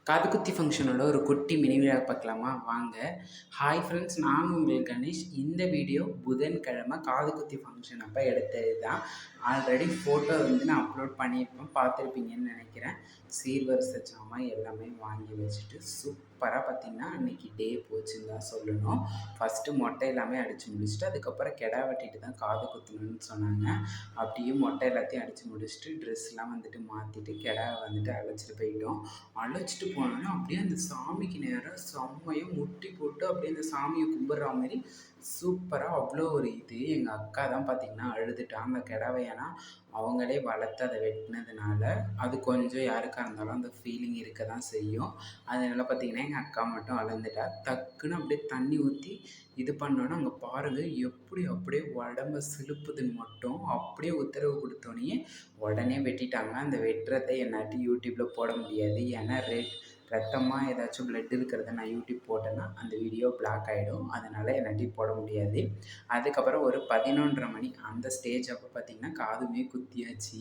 காதுகுத்தி ஃபங்க்ஷனோட ஒரு குட்டி மினி விழா பார்க்கலாமா? வாங்க. ஹாய் ஃப்ரெண்ட்ஸ், நான் உங்கள் கணேஷ். இந்த வீடியோ புதன்கிழமை காதுகுத்தி ஃபங்க்ஷன் அப்போ எடுத்தது தான். ஆல்ரெடி ஃபோட்டோ நான் அப்லோட் பண்ணியிருப்பேன், பார்த்துருப்பீங்கன்னு நினைக்கிறேன். சீர்வரிசை ஜாமான் எல்லாமே வாங்கி வச்சுட்டு சூப்பராக பார்த்திங்கன்னா அன்றைக்கி டே போச்சுன்னு தான் சொல்லணும். ஃபஸ்ட்டு மொட்டை எல்லாமே அடித்து முடிச்சுட்டு அதுக்கப்புறம் கெடா வெட்டிட்டு தான் காது குத்தணும்னு சொன்னாங்க. அப்படியே மொட்டை எல்லாத்தையும் அடித்து முடிச்சுட்டு ட்ரெஸ்லாம் மாற்றிட்டு கெடாவை அழைச்சிட்டு போயிட்டோம். அழைச்சிட்டு போனோன்னா அப்படியே அந்த சாமிக்கு நேராக செம்மையாக முட்டி போட்டு அப்படியே அந்த சாமியை கும்பிட்ற மாதிரி சூப்பராக அவ்வளோ ஒரு இது. எங்கள் அக்கா தான் பார்த்திங்கன்னா அழுதுட்டான் அந்த கிடாவை. ஏன்னா அவங்களே வளர்த்து அதை வெட்டினதுனால அது கொஞ்சம் யாருக்காக இருந்தாலும் அந்த ஃபீலிங் இருக்க தான் செய்யும். அதனால் பார்த்திங்கன்னா எங்கள் அக்கா மட்டும் அழுந்துட்டா. டக்குன்னு அப்படியே தண்ணி ஊற்றி இது பண்ணோன்னா அங்கே பாருங்கள் எப்படி அப்படியே உடம்ப சிலுப்புதுன்னு மட்டும் அப்படியே உத்தரவு கொடுத்தோன்னே உடனே வெட்டிட்டாங்க. அந்த வெட்டுறதை என்னாட்டி யூடியூப்பில் போட முடியாது. ஏன்னா ரத்தமாக ஏதாச்சும் பிளட் இருக்கிறத நான் யூடியூப் போட்டேன்னா அந்த வீடியோ பிளாக் ஆகிடும். அதனால் என்னாட்டி போட முடியாது. அதுக்கப்புறம் ஒரு 11:30 மணி அந்த ஸ்டேஜ் அப்போ பார்த்திங்கன்னா காதுமே குத்தியாச்சு.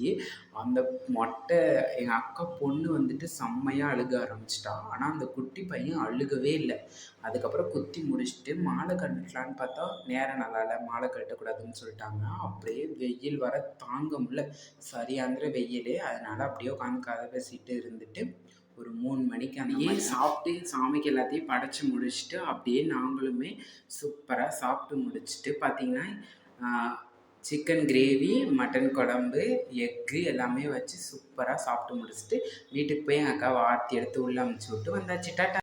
அந்த மொட்டை எங்கள் அக்கா பொண்ணு செம்மையாக அழுக ஆரம்பிச்சிட்டா. ஆனால் அந்த குட்டி பையன் அழுகவே இல்லை. அதுக்கப்புறம் குத்தி முடிச்சுட்டு மாலை கட்டலான்னு பார்த்தா நேரம் நல்லா இல்லை, மாலை கட்டக்கூடாதுன்னு சொல்லிட்டாங்க. அப்படியே வெயில் வர தாங்க முடியல, சரியாந்திர வெயில். அதனால் அப்படியே உட்காந்து கதை பேசிட்டு இருந்துட்டு ஒரு 3 மணிக்கு அங்கேயே சாப்பிட்டு சாமிக்கு எல்லாத்தையும் படைச்சி முடிச்சுட்டு அப்படியே நாங்களுமே சூப்பராக சாப்பிட்டு முடிச்சுட்டு பார்த்திங்கன்னா சிக்கன் கிரேவி, மட்டன் குழம்பு, எக்கு எல்லாமே வச்சு சூப்பராக சாப்பிட்டு முடிச்சுட்டு வீட்டுக்கு போய் எங்கள் அக்காவை ஆர்த்தி எடுத்து உள்ளே அமுச்சு விட்டு வந்தாச்சு. டாட்டா.